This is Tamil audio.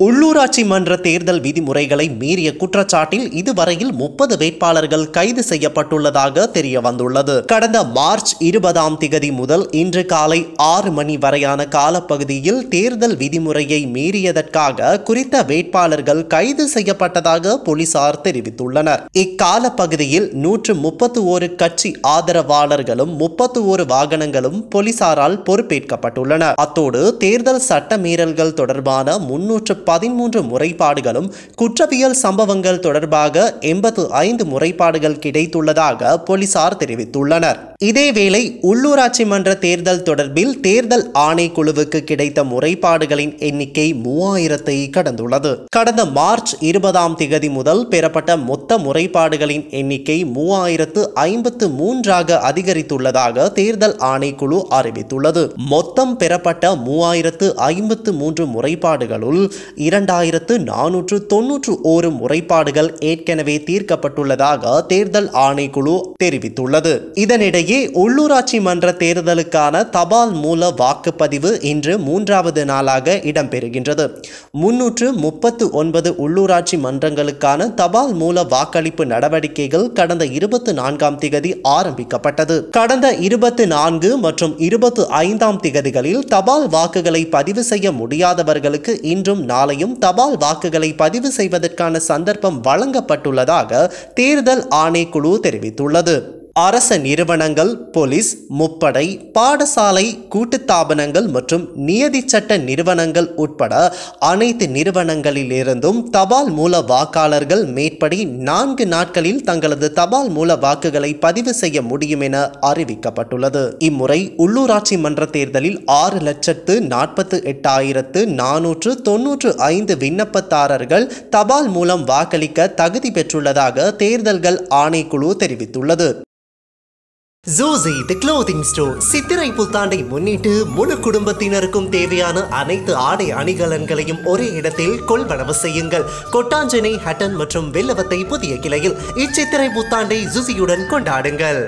உள்ளூராட்சி மன்ற தேர்தல் விதிமுறைகளை மீறிய குற்றச்சாட்டில் இதுவரையில் 30 வேட்பாளர்கள் கைது செய்யப்பட்டுள்ளதாக தெரிய வந்துள்ளது. கடந்த மார்ச் 20 முதல் இன்று காலை 6 மணி வரையான காலப்பகுதியில் தேர்தல் விதிமுறையை மீறியதற்காக குறித்த வேட்பாளர்கள் கைது செய்யப்பட்டதாக போலீசார் தெரிவித்துள்ளனர். இக்கால பகுதியில் 131 கட்சி ஆதரவாளர்களும் 31 வாகனங்களும் போலீசாரால் பொறுப்பேற்கப்பட்டுள்ளன. அத்தோடு தேர்தல் சட்ட மீறல்கள் தொடர்பான 313 முறைப்பாடுகளும் குற்றவியல் சம்பவங்கள் தொடர்பாக 85 முறைப்பாடுகள் கிடைத்துள்ளதாக போலீசார் தெரிவித்துள்ளனர். இதேவேளை உள்ளூராட்சி மன்ற தேர்தல் தொடர்பில் தேர்தல் ஆணைக்குழுவுக்கு கிடைத்த முறைப்பாடுகளின் எண்ணிக்கை 3000-ஐ கடந்துள்ளது. கடந்த மார்ச் 20 முதல் பெறப்பட்ட மொத்த முறைப்பாடுகளின் எண்ணிக்கை 3053ஆக அதிகரித்துள்ளதாக தேர்தல் ஆணைக்குழு அறிவித்துள்ளது. மொத்தம் பெறப்பட்ட 3053 முறைப்பாடுகளுள் 2491 முறைப்பாடுகள் ஏற்கனவே தீர்க்கப்பட்டுள்ளதாக தேர்தல் ஆணைக்குழு தெரிவித்துள்ளது. இதனிடையே உள்ளூராட்சி மன்ற தேர்தலுக்கான தபால் மூல வாக்குப்பதிவு இன்று 3வது நாளாக இடம்பெறுகின்றது. 339 உள்ளூராட்சி மன்றங்களுக்கான தபால் மூல வாக்களிப்பு நடவடிக்கைகள் கடந்த 24 ஆரம்பிக்கப்பட்டது. கடந்த 24 மற்றும் 25 தபால் வாக்குகளை பதிவு செய்ய முடியாதவர்களுக்கு இன்றும் நாளையும் தபால் வாக்குகளை பதிவு செய்வதற்கான சந்தர்ப்பம் வழங்கப்பட்டுள்ளதாக தேர்தல் ஆணைக்குழு தெரிவித்துள்ளது. அரச நிறுவனங்கள், போலீஸ், முப்படை, பாடசாலை, கூட்டுத்தாபனங்கள் மற்றும் நியதி சட்ட நிறுவனங்கள் உட்பட அனைத்து நிறுவனங்களிலிருந்தும் தபால் மூல வாக்காளர்கள் மேற்படி 4 நாட்களில் தங்களது தபால் மூல வாக்குகளை பதிவு செய்ய முடியும் என அறிவிக்கப்பட்டுள்ளது. இம்முறை உள்ளூராட்சி மன்ற தேர்தலில் 6,48,495 விண்ணப்பதாரர்கள் தபால் மூலம் வாக்களிக்க தகுதி பெற்றுள்ளதாக தேர்தல்கள் ஆணைக்குழு தெரிவித்துள்ளது. ஜோசி தி க்ளோத்திங் ஸ்டோர் சித்திரை புத்தாண்டை முன்னிட்டு முழு குடும்பத்தினருக்கும் தேவையான அனைத்து ஆடை அணிகலன்களையும் ஒரே இடத்தில் கொள்வனவு செய்யுங்கள். கொட்டாஞ்சனை, ஹட்டன் மற்றும் வெள்ளவத்தை புதிய கிளையில் இச்சித்திரை புத்தாண்டை ஜூசியுடன் கொண்டாடுங்கள்.